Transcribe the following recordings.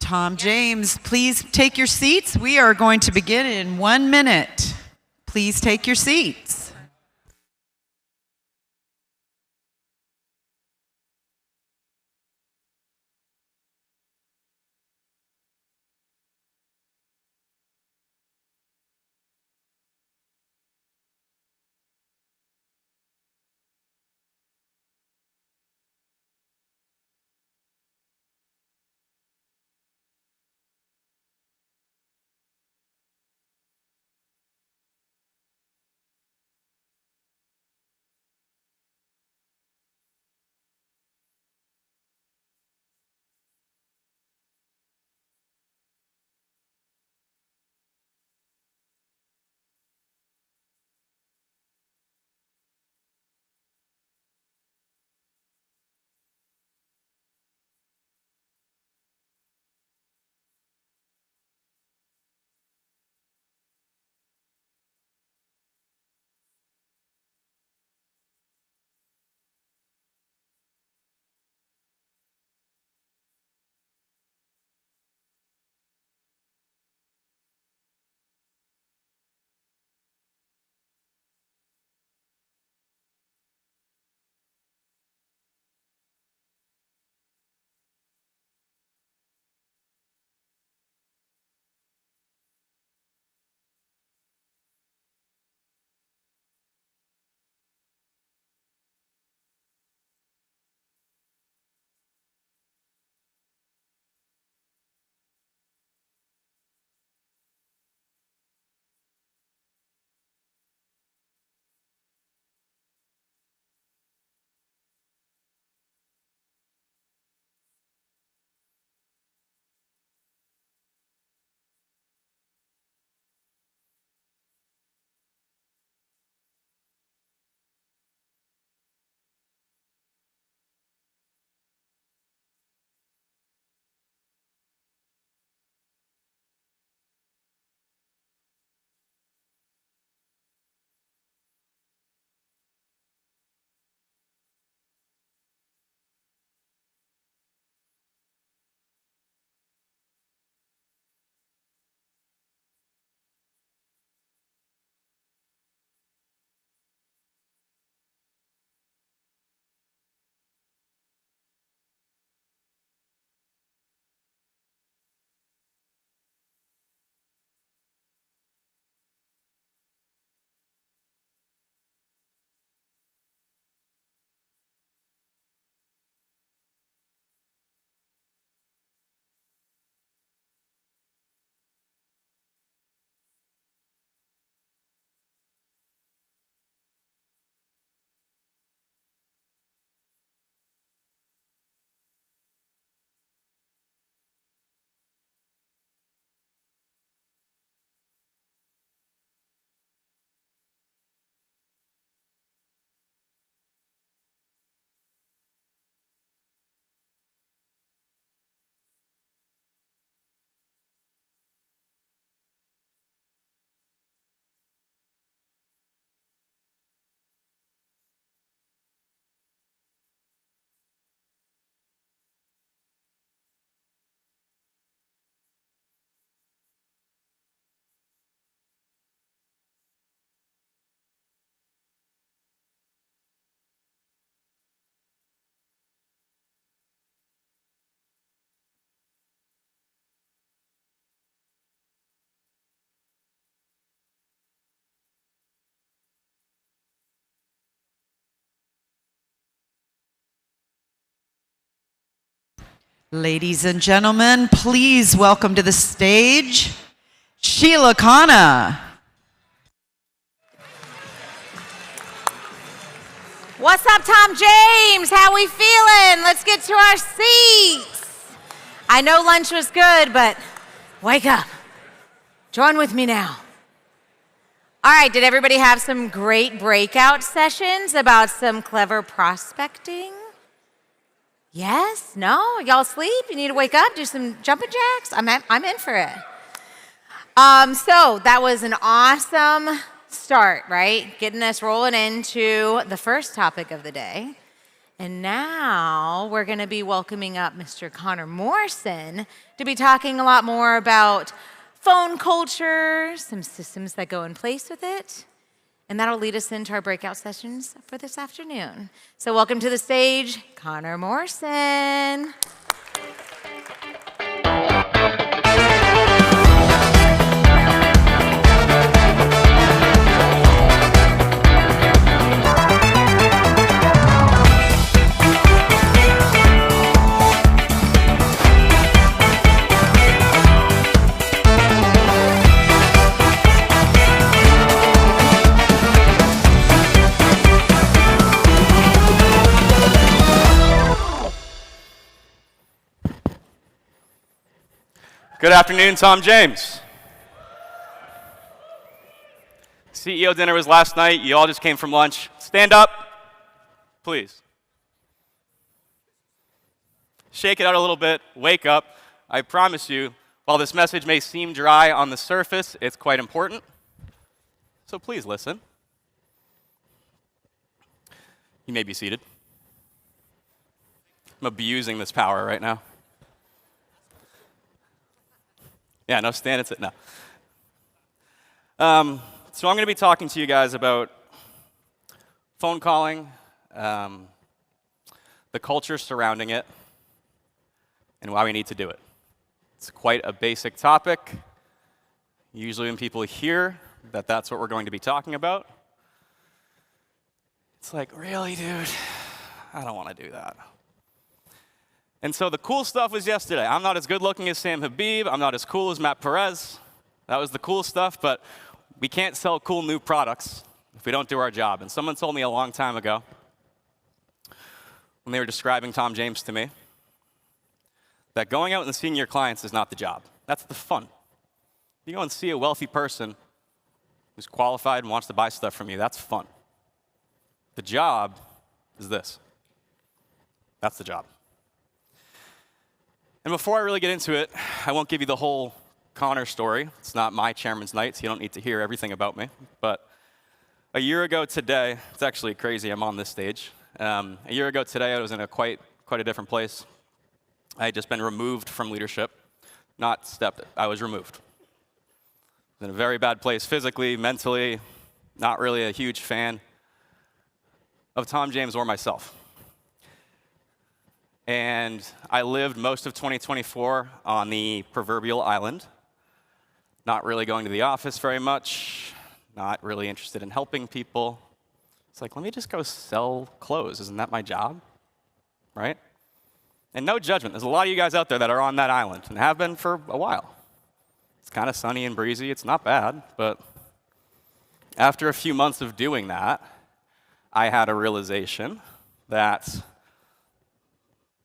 Tom James, please take your seats. We are going to begin in 1 minute. Please take your seats. Ladies and gentlemen, please welcome to the stage, Sheila Khanna. What's up, Tom James? How we feeling? Let's get to our seats. I know lunch was good, but wake up. Join with me now. All right, did everybody have some great breakout sessions about some clever prospecting? Yes? No? Y'all sleep? You need to wake up, do some jumping jacks? I'm in for it. So that was an awesome start, right? Getting us rolling into the first topic of the day. And now we're going to be welcoming up Mr. Connor Morrison to be talking a lot more about phone culture, some systems that go in place with it. And that'll lead us into our breakout sessions for this afternoon. So welcome to the stage, Connor Morrison. Good afternoon, Tom James. CEO dinner was last night. You all just came from lunch. Stand up, please. Shake it out a little bit. Wake up. I promise you, while this message may seem dry on the surface, it's quite important. So please listen. You may be seated. I'm abusing this power right now. Yeah, no, stand and sit. No. So I'm going to be talking to you guys about phone calling, the culture surrounding it, and why we need to do it. It's quite a basic topic. Usually when people hear that that's what we're going to be talking about, it's like, really, dude? I don't want to do that. And so the cool stuff was yesterday. I'm not as good looking as Sam Habib. I'm not as cool as Matt Perez. That was the cool stuff, but we can't sell cool new products if we don't do our job. And someone told me a long time ago, when they were describing Tom James to me, that going out and seeing your clients is not the job. That's the fun. You go and see a wealthy person who's qualified and wants to buy stuff from you, that's fun. The job is this. That's the job. And before I really get into it, I won't give you the whole Connor story. It's not my chairman's night, so you don't need to hear everything about me. But a year ago today, it's actually crazy I'm on this stage. A year ago today, I was in quite a different place. I had just been removed from leadership. Not stepped, I was removed. I was in a very bad place physically, mentally, not really a huge fan of Tom James or myself. And I lived most of 2024 on the proverbial island, not really going to the office very much, not really interested in helping people. It's like, let me just go sell clothes. Isn't that my job? Right? And no judgment. There's a lot of you guys out there that are on that island and have been for a while. It's kind of sunny and breezy. It's not bad. But after a few months of doing that, I had a realization that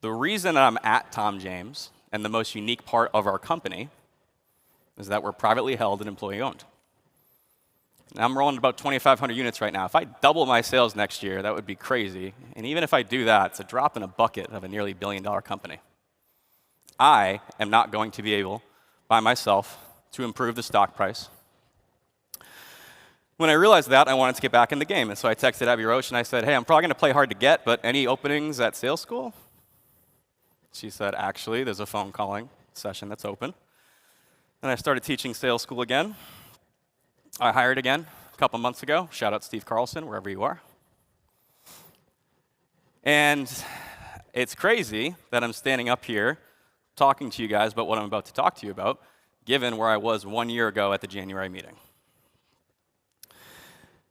the reason I'm at Tom James, and the most unique part of our company, is that we're privately held and employee-owned. Now, I'm rolling about 2,500 units right now. If I double my sales next year, that would be crazy. And even if I do that, it's a drop in a bucket of a nearly billion-dollar company. I am not going to be able, by myself, to improve the stock price. When I realized that, I wanted to get back in the game. And so I texted Abby Roche, and I said, hey, I'm probably going to play hard to get, but any openings at sales school? She said, actually, there's a phone calling session that's open. And I started teaching sales school again. I hired again a couple months ago. Shout out Steve Carlson, wherever you are. And it's crazy that I'm standing up here talking to you guys about what I'm about to talk to you about, given where I was 1 year ago at the January meeting.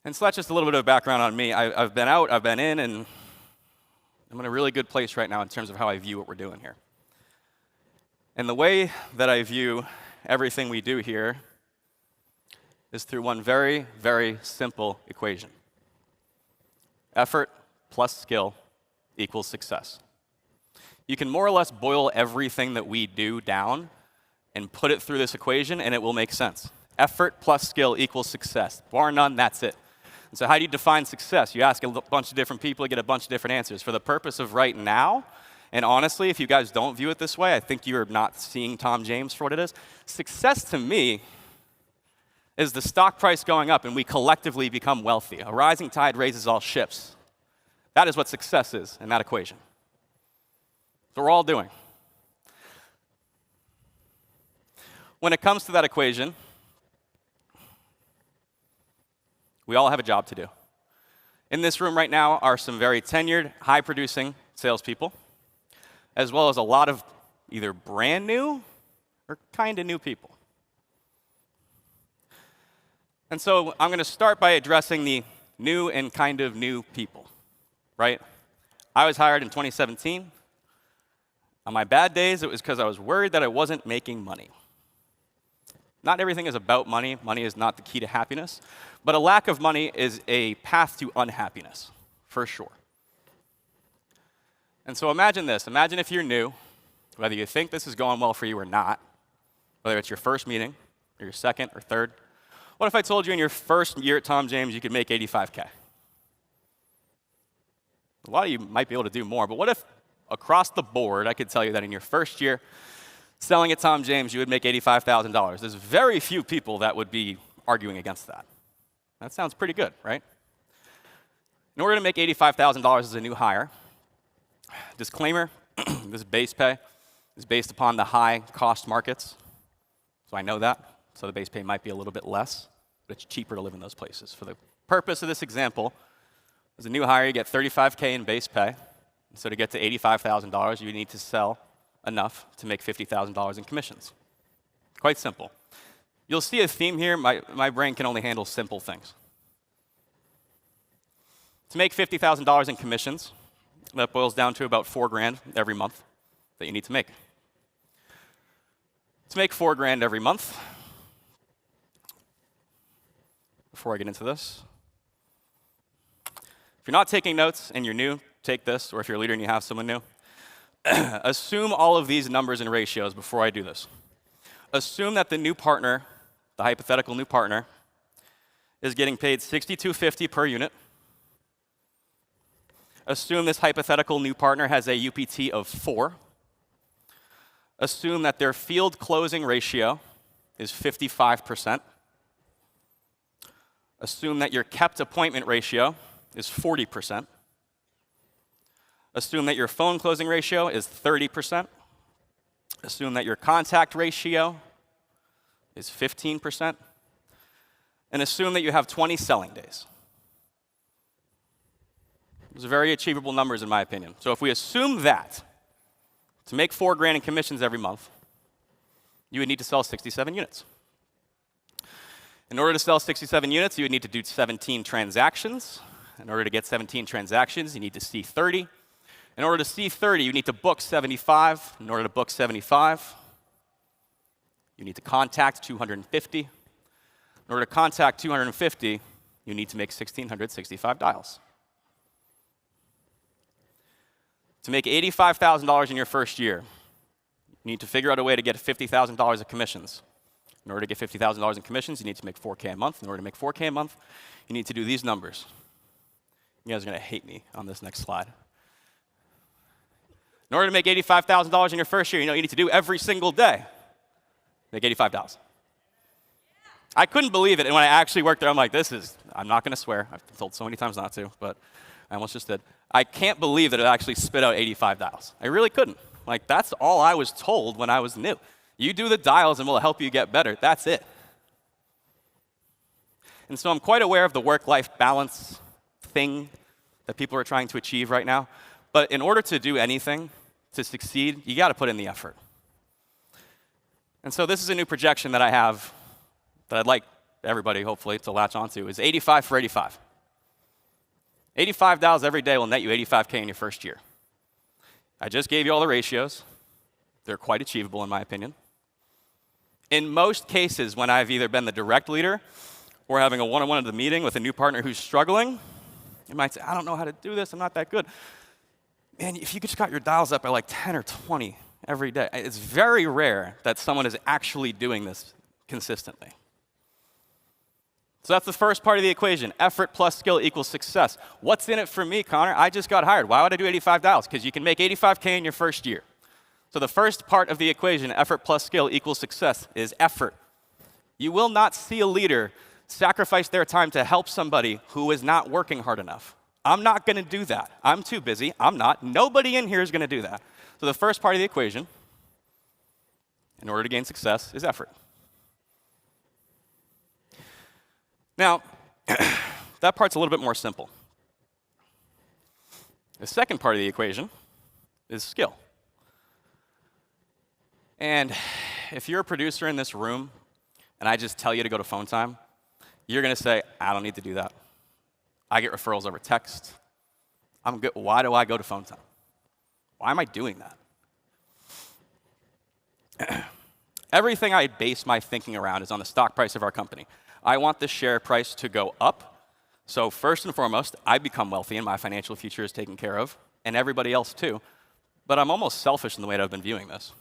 And so that's just a little bit of background on me. I've been out, I've been in, and I'm in a really good place right now in terms of how I view what we're doing here. And the way that I view everything we do here is through one very, very simple equation. Effort plus skill equals success. You can more or less boil everything that we do down and put it through this equation, and it will make sense. Effort plus skill equals success. Bar none, that's it. And so how do you define success? You ask a bunch of different people, you get a bunch of different answers. For the purpose of right now, and honestly, if you guys don't view it this way, I think you're not seeing Tom James for what it is. Success to me is the stock price going up and we collectively become wealthy. A rising tide raises all ships. That is what success is in that equation. That's what we're all doing. When it comes to that equation, we all have a job to do. In this room right now are some very tenured, high-producing salespeople, as well as a lot of either brand new or kind of new people. And so I'm going to start by addressing the new and kind of new people, right? I was hired in 2017. On my bad days, it was because I was worried that I wasn't making money. Not everything is about money. Money is not the key to happiness. But a lack of money is a path to unhappiness, for sure. And so imagine this. Imagine if you're new, whether you think this is going well for you or not, whether it's your first meeting or your second or third. What if I told you in your first year at Tom James you could make 85K? A lot of you might be able to do more, but what if across the board I could tell you that in your first year selling at Tom James you would make $85,000? There's very few people that would be arguing against that. That sounds pretty good, right? In order to make $85,000 as a new hire, disclaimer, this base pay is based upon the high cost markets. So I know that. So the base pay might be a little bit less, but it's cheaper to live in those places. For the purpose of this example, as a new hire, you get $35K in base pay. And so to get to $85,000, you need to sell enough to make $50,000 in commissions. Quite simple. You'll see a theme here. My brain can only handle simple things. To make $50,000 in commissions, that boils down to about $4,000 every month that you need to make. To make $4,000 every month, before I get into this, if you're not taking notes and you're new, take this, or if you're a leader and you have someone new, assume all of these numbers and ratios before I do this. Assume that the new partner, the hypothetical new partner, is getting paid $62.50 per unit. Assume this hypothetical new partner has a UPT of 4. Assume that their field closing ratio is 55%. Assume that your kept appointment ratio is 40%. Assume that your phone closing ratio is 30%. Assume that your contact ratio is 15%. And assume that you have 20 selling days. Those are very achievable numbers in my opinion. So if we assume that, to make $4,000 in commissions every month, you would need to sell 67 units. In order to sell 67 units, you would need to do 17 transactions. In order to get 17 transactions, you need to see 30. In order to see 30, you need to book 75. In order to book 75, you need to contact 250. In order to contact 250, you need to make 1,665 dials. To make $85,000 in your first year, you need to figure out a way to get $50,000 of commissions. In order to get $50,000 in commissions, you need to make $4K a month. In order to make $4K a month, you need to do these numbers. You guys are going to hate me on this next slide. In order to make $85,000 in your first year, you know what you need to do every single day? Make $85,000. I couldn't believe it, and when I actually worked there, I'm like, I'm not going to swear. I've been told so many times not to, but I almost just did. I can't believe that it actually spit out $85,000. I really couldn't. Like, that's all I was told when I was new. You do the dials and we'll help you get better. That's it. And so I'm quite aware of the work-life balance thing that people are trying to achieve right now. But in order to do anything, to succeed, you got to put in the effort. And so this is a new projection that I have that I'd like everybody, hopefully, to latch onto, is 85 for 85. 85 dials every day will net you 85K in your first year. I just gave you all the ratios. They're quite achievable, in my opinion. In most cases, when I've either been the direct leader or having a one-on-one at the meeting with a new partner who's struggling, you might say, I don't know how to do this, I'm not that good. Man, if you just got your dials up by like 10 or 20 every day, it's very rare that someone is actually doing this consistently. So that's the first part of the equation. Effort plus skill equals success. What's in it for me, Connor? I just got hired. Why would I do 85 dials? Because you can make 85K in your first year. So the first part of the equation, effort plus skill equals success, is effort. You will not see a leader sacrifice their time to help somebody who is not working hard enough. I'm not going to do that. I'm too busy. I'm not. Nobody in here is going to do that. So the first part of the equation, in order to gain success, is effort. Now, that part's a little bit more simple. The second part of the equation is skill. And if you're a producer in this room and I just tell you to go to phone time, you're going to say, I don't need to do that. I get referrals over text. I'm good. Why do I go to phone time? Why am I doing that? Everything I base my thinking around is on the stock price of our company. I want the share price to go up. So first and foremost, I become wealthy and my financial future is taken care of, and everybody else too. But I'm almost selfish in the way that I've been viewing this.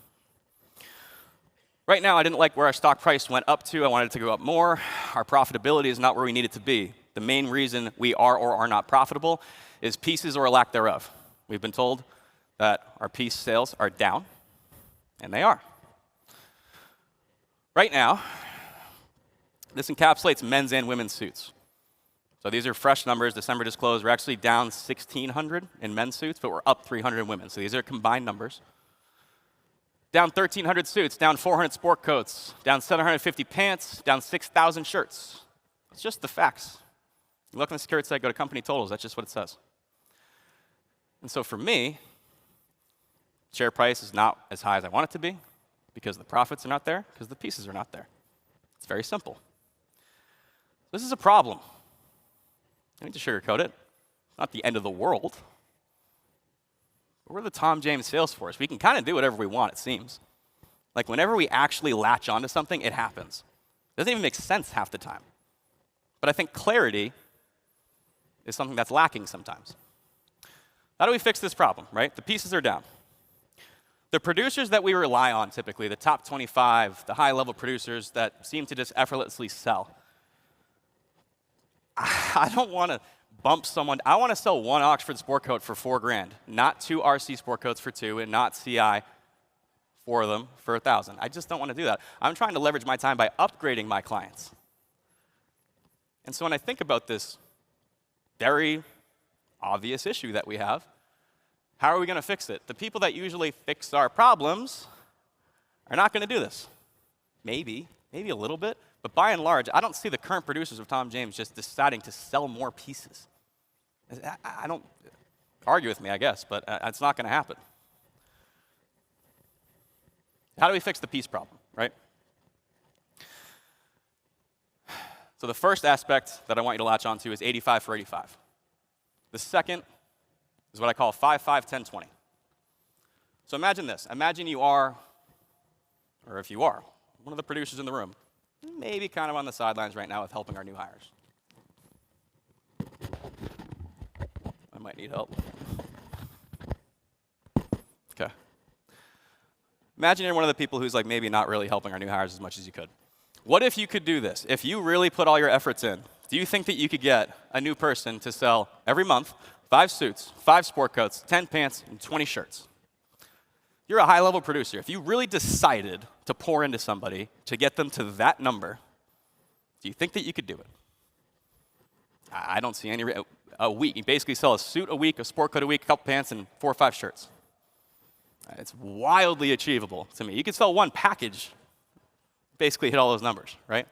Right now, I didn't like where our stock price went up to. I wanted it to go up more. Our profitability is not where we need it to be. The main reason we are or are not profitable is pieces or a lack thereof. We've been told that our piece sales are down, and they are. Right now, this encapsulates men's and women's suits. So these are fresh numbers. December just closed. We're actually down 1,600 in men's suits, but we're up 300 in women. So these are combined numbers. Down 1,300 suits, down 400 sport coats, down 750 pants, down 6,000 shirts. It's just the facts. You look on the security site, go to company totals. That's just what it says. And so for me, share price is not as high as I want it to be because the profits are not there, because the pieces are not there. It's very simple. This is a problem. I don't need to sugarcoat it. It's not the end of the world. But we're the Tom James sales force. We can kind of do whatever we want, it seems. Like whenever we actually latch onto something, it happens. It doesn't even make sense half the time. But I think clarity is something that's lacking sometimes. How do we fix this problem, right? The pieces are down. The producers that we rely on typically, the top 25, the high-level producers that seem to just effortlessly sell, I don't want to bump someone. I want to sell one Oxford sport coat for $4,000, not two RC sport coats for $2,000, and not CI, four of them for $1,000. I just don't want to do that. I'm trying to leverage my time by upgrading my clients. And so when I think about this very obvious issue that we have, how are we going to fix it? The people that usually fix our problems are not going to do this. Maybe a little bit, but by and large, I don't see the current producers of Tom James just deciding to sell more pieces. I don't argue with me, I guess, but it's not going to happen. How do we fix the piece problem, right? So the first aspect that I want you to latch onto is 85 for 85. The second is what I call 5, 5, 10, 20. So imagine this. Imagine you are, or if you are, one of the producers in the room, maybe kind of on the sidelines right now with helping our new hires. I might need help. Okay. Imagine you're one of the people who's like maybe not really helping our new hires as much as you could. What if you could do this? If you really put all your efforts in, do you think that you could get a new person to sell every month 5 suits, 5 sport coats, 10 pants, and 20 shirts? You're a high-level producer. If you really decided to pour into somebody to get them to that number, do you think that you could do it? I don't see any. A week. You basically sell a suit a week, a sport coat a week, a couple pants, and 4 or 5 shirts. It's wildly achievable to me. You could sell one package, basically hit all those numbers, right?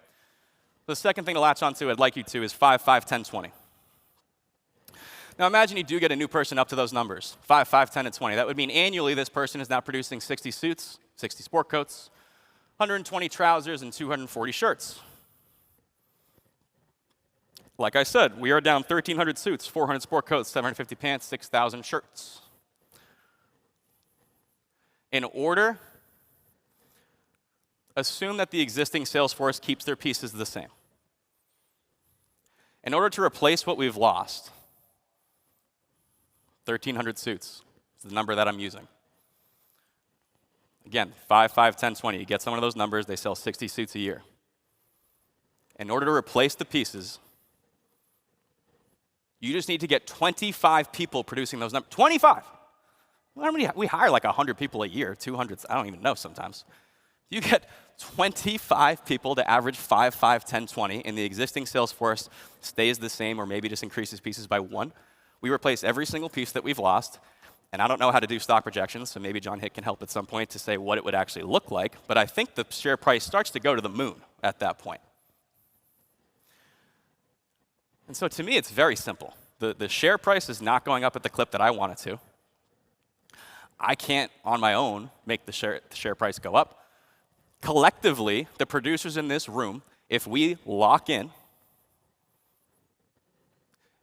The second thing to latch onto I'd like you to is 5, 5, 10, 20. Now imagine you do get a new person up to those numbers, 5, 5, 10, and 20. That would mean annually this person is now producing 60 suits, 60 sport coats, 120 trousers, and 240 shirts. Like I said, we are down 1,300 suits, 400 sport coats, 750 pants, 6,000 shirts. In order, assume that the existing sales force keeps their pieces the same. In order to replace what we've lost, 1,300 suits is the number that I'm using. Again, 5, 5, 10, 20. You get some of those numbers, they sell 60 suits a year. In order to replace the pieces, you just need to get 25 people producing those numbers. 25! We hire like 100 people a year, 200, I don't even know sometimes. You get 25 people to average 5, 5, 10, 20, and the existing sales force stays the same or maybe just increases pieces by 1. We replace every single piece that we've lost. And I don't know how to do stock projections, so maybe John Hick can help at some point to say what it would actually look like. But I think the share price starts to go to the moon at that point. And so to me, it's very simple. The share price is not going up at the clip that I want it to. I can't, on my own, make the share price go up. Collectively, the producers in this room, if we lock in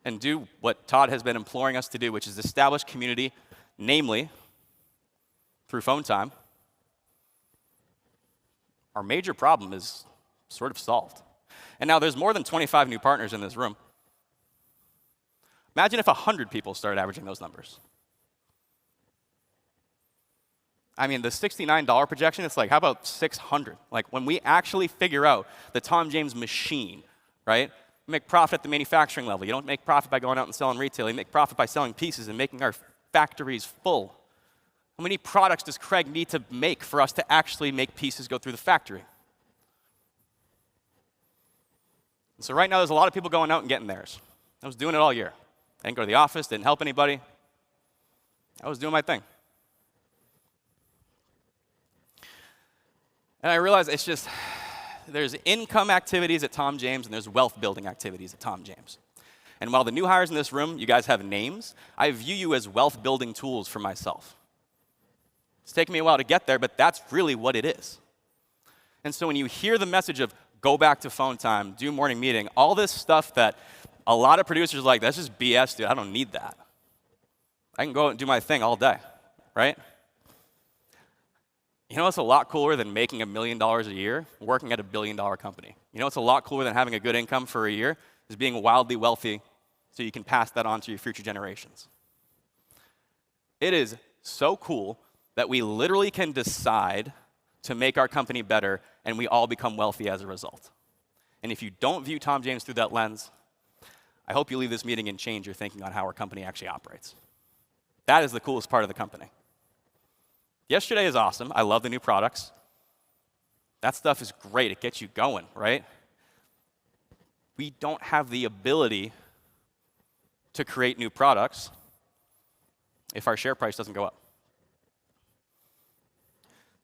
and do what Todd has been imploring us to do, which is establish community, namely through phone time, our major problem is sort of solved. And now there's more than 25 new partners in this room. Imagine if 100 people started averaging those numbers. I mean, the $69 projection, it's like, how about 600? Like, when we actually figure out the Tom James machine, right? You make profit at the manufacturing level. You don't make profit by going out and selling retail. You make profit by selling pieces and making our factories full. How many products does Craig need to make for us to actually make pieces go through the factory? And so right now, there's a lot of people going out and getting theirs. I was doing it all year. I didn't go to the office, didn't help anybody. I was doing my thing. And I realized it's just, there's income activities at Tom James and there's wealth building activities at Tom James. And while the new hires in this room, you guys have names, I view you as wealth building tools for myself. It's taken me a while to get there, but that's really what it is. And so when you hear the message of go back to phone time, do morning meeting, all this stuff that a lot of producers are like, that's just BS, dude, I don't need that. I can go out and do my thing all day, right? You know what's a lot cooler than making $1 million a year? Working at $1 billion company. You know what's a lot cooler than having a good income for a year? Is being wildly wealthy so you can pass that on to your future generations. It is so cool that we literally can decide to make our company better and we all become wealthy as a result. And if you don't view Tom James through that lens, I hope you leave this meeting and change your thinking on how our company actually operates. That is the coolest part of the company. Yesterday is awesome. I love the new products. That stuff is great. It gets you going, right? We don't have the ability to create new products if our share price doesn't go up.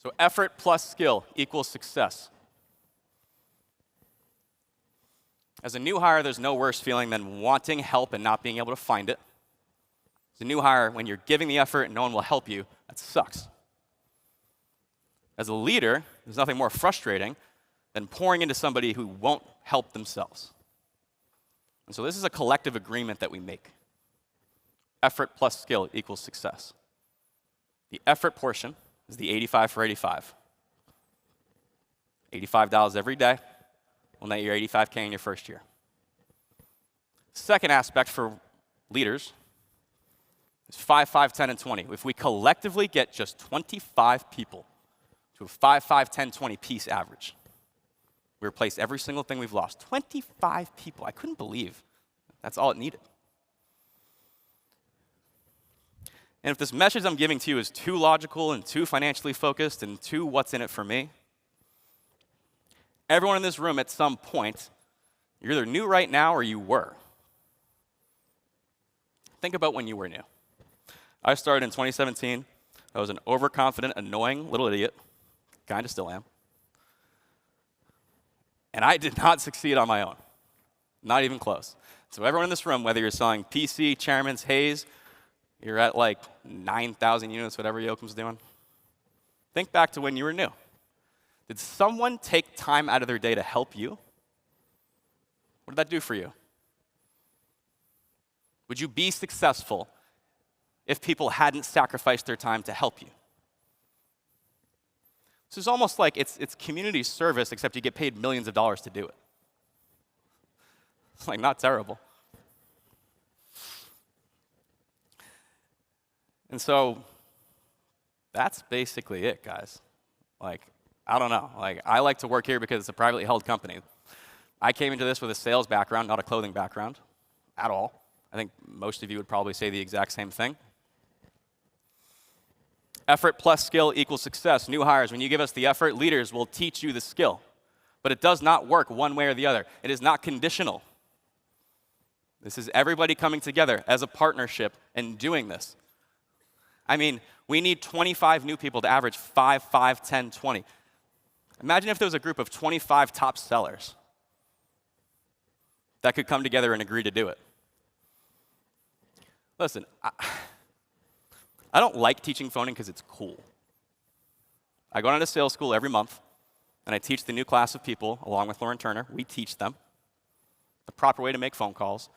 So effort plus skill equals success. As a new hire, there's no worse feeling than wanting help and not being able to find it. As a new hire, when you're giving the effort and no one will help you, that sucks. As a leader, there's nothing more frustrating than pouring into somebody who won't help themselves. And so this is a collective agreement that we make. Effort plus skill equals success. The effort portion is the 85 for 85. $85 every day will net you $85K in your first year. Second aspect for leaders is 5, 5, 10, and 20. If we collectively get just 25 people to a 5, 5, 10, 20 piece average, we replace every single thing we've lost. 25 people. I couldn't believe that's all it needed. And if this message I'm giving to you is too logical and too financially focused and too what's in it for me, everyone in this room at some point, you're either new right now or you were. Think about when you were new. I started in 2017. I was an overconfident, annoying little idiot. Kind of still am. And I did not succeed on my own. Not even close. So everyone in this room, whether you're selling PC, Chairman's, Hayes, you're at like 9,000 units, whatever Yoakum's doing. Think back to when you were new. Did someone take time out of their day to help you? What did that do for you? Would you be successful if people hadn't sacrificed their time to help you? This is almost like it's community service, except you get paid millions of dollars to do it. It's like not terrible. And so that's basically it, guys. Like, I don't know. Like, I like to work here because it's a privately held company. I came into this with a sales background, not a clothing background at all. I think most of you would probably say the exact same thing. Effort plus skill equals success. New hires, when you give us the effort, leaders will teach you the skill. But it does not work one way or the other. It is not conditional. This is everybody coming together as a partnership and doing this. I mean, we need 25 new people to average 5, 5, 10, 20. Imagine if there was a group of 25 top sellers that could come together and agree to do it. Listen, I don't like teaching phoning because it's cool. I go down to sales school every month, and I teach the new class of people, along with Lauren Turner. We teach them the proper way to make phone calls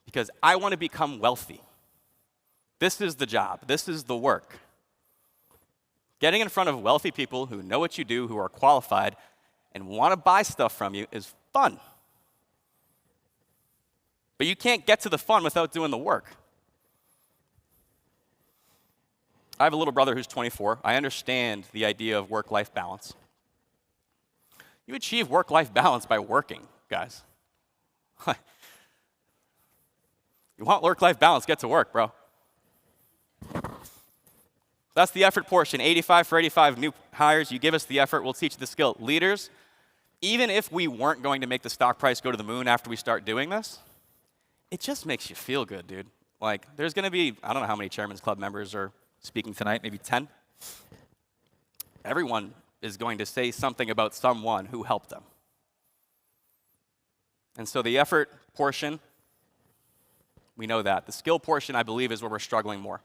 because I want to become wealthy. This is the job. This is the work. Getting in front of wealthy people who know what you do, who are qualified, and want to buy stuff from you is fun. But you can't get to the fun without doing the work. I have a little brother who's 24. I understand the idea of work-life balance. You achieve work-life balance by working, guys. You want work-life balance, get to work, bro. That's the effort portion. 85 for 85 new hires. You give us the effort, we'll teach you the skill. Leaders, even if we weren't going to make the stock price go to the moon after we start doing this, it just makes you feel good, dude. Like, there's going to be, I don't know how many Chairman's Club members are speaking tonight, maybe 10. Everyone is going to say something about someone who helped them. And so the effort portion, we know that. The skill portion, I believe, is where we're struggling more.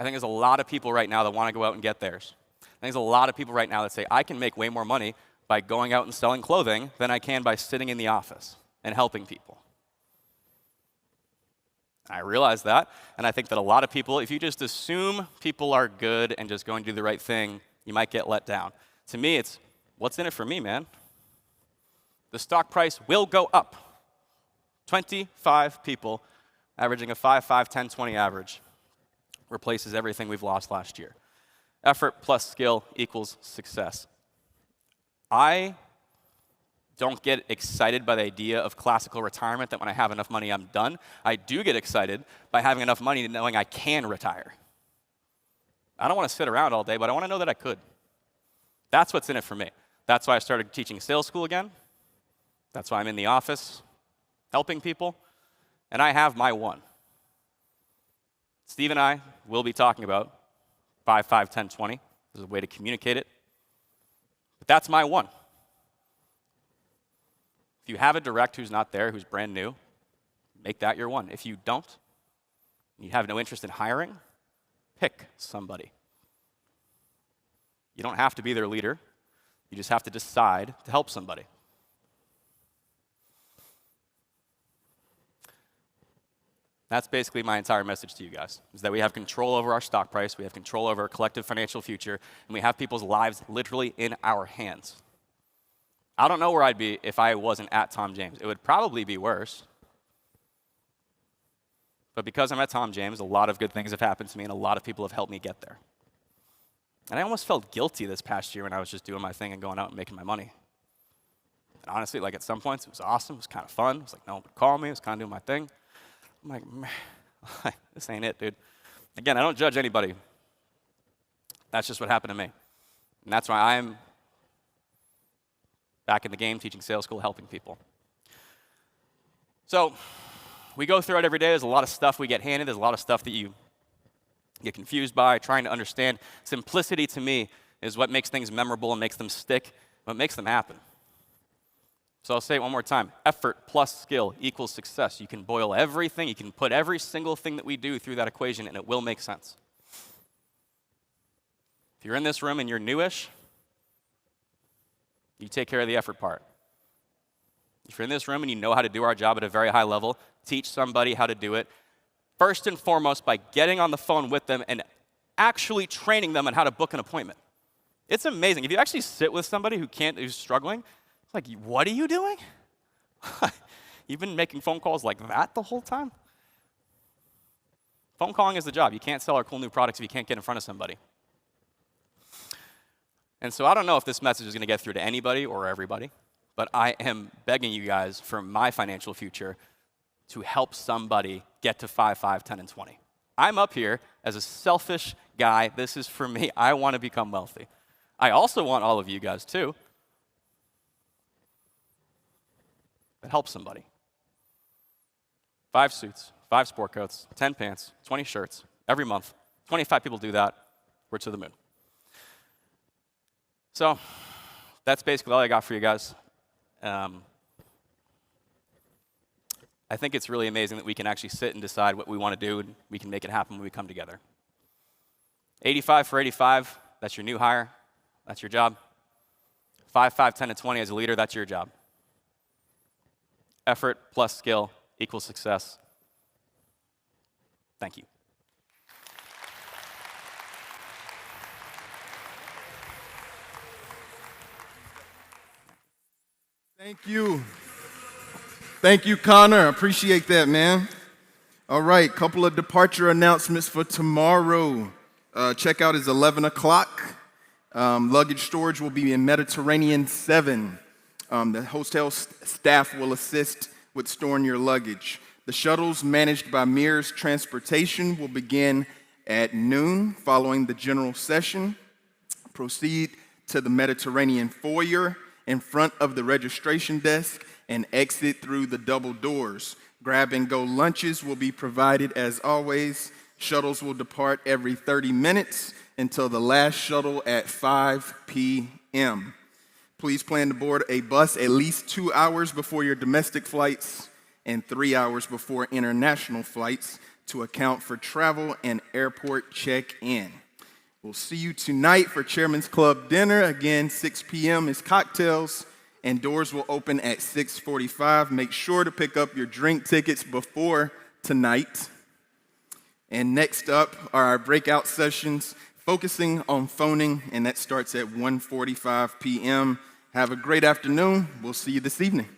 I think there's a lot of people right now that want to go out and get theirs. I think there's a lot of people right now that say, I can make way more money by going out and selling clothing than I can by sitting in the office and helping people. I realize that, and I think that a lot of people, if you just assume people are good and just go and do the right thing, you might get let down. To me, it's, what's in it for me, man? The stock price will go up. 25 people averaging a 5, 5, 10, 20 average replaces everything we've lost last year. Effort plus skill equals success. I don't get excited by the idea of classical retirement, that when I have enough money, I'm done. I do get excited by having enough money knowing I can retire. I don't want to sit around all day, but I want to know that I could. That's what's in it for me. That's why I started teaching sales school again. That's why I'm in the office helping people. And I have my one. Steve and I will be talking about 5, 5, 10, 20. There's a way to communicate it. But that's my one. If you have a direct who's not there, who's brand new, make that your one. If you don't, you have no interest in hiring, pick somebody. You don't have to be their leader. You just have to decide to help somebody. That's basically my entire message to you guys, is that we have control over our stock price, we have control over our collective financial future, and we have people's lives literally in our hands. I don't know where I'd be if I wasn't at Tom James. It would probably be worse. But because I'm at Tom James, a lot of good things have happened to me, and a lot of people have helped me get there. And I almost felt guilty this past year when I was just doing my thing and going out and making my money. And honestly, like at some points, it was awesome. It was kind of fun. It was like no one would call me. I was kind of doing my thing. I'm like, man, this ain't it, dude. Again, I don't judge anybody. That's just what happened to me. And that's why I'm back in the game, teaching sales school, helping people. So we go through it every day. There's a lot of stuff we get handed. There's a lot of stuff that you get confused by, trying to understand. Simplicity to me is what makes things memorable and makes them stick, what makes them happen. So I'll say it one more time. Effort plus skill equals success. You can boil everything, you can put every single thing that we do through that equation, and it will make sense. If you're in this room and you're newish, you take care of the effort part. If you're in this room and you know how to do our job at a very high level, teach somebody how to do it. First and foremost, by getting on the phone with them and actually training them on how to book an appointment. It's amazing. If you actually sit with somebody who's struggling, it's like, what are you doing? You've been making phone calls like that the whole time? Phone calling is the job. You can't sell our cool new products if you can't get in front of somebody. And so I don't know if this message is going to get through to anybody or everybody, but I am begging you guys for my financial future to help somebody get to 5, 5, 10, and 20. I'm up here as a selfish guy. This is for me. I want to become wealthy. I also want all of you guys too. But help somebody. 5 suits, 5 sport coats, 10 pants, 20 shirts every month. 25 people do that. We're to the moon. So that's basically all I got for you guys. I think it's really amazing that we can actually sit and decide what we want to do, and we can make it happen when we come together. 85 for 85, that's your new hire. That's your job. 5, 5, 10, and 20 as a leader, that's your job. Effort plus skill equals success. Thank you. Thank you. Thank you, Connor. I appreciate that, man. All right, couple of departure announcements for tomorrow. Checkout is 11 o'clock. Luggage storage will be in Mediterranean 7. The hotel staff will assist with storing your luggage. The shuttles managed by Mears Transportation will begin at noon following the general session. Proceed to the Mediterranean foyer in front of the registration desk and exit through the double doors. Grab-and-go lunches will be provided as always. Shuttles will depart every 30 minutes until the last shuttle at 5 p.m. Please plan to board a bus at least 2 hours before your domestic flights and 3 hours before international flights to account for travel and airport check-in. We'll see you tonight for Chairman's Club dinner. Again, 6 p.m. is cocktails, and doors will open at 6:45. Make sure to pick up your drink tickets before tonight. And next up are our breakout sessions, focusing on phoning, and that starts at 1:45 p.m. Have a great afternoon. We'll see you this evening.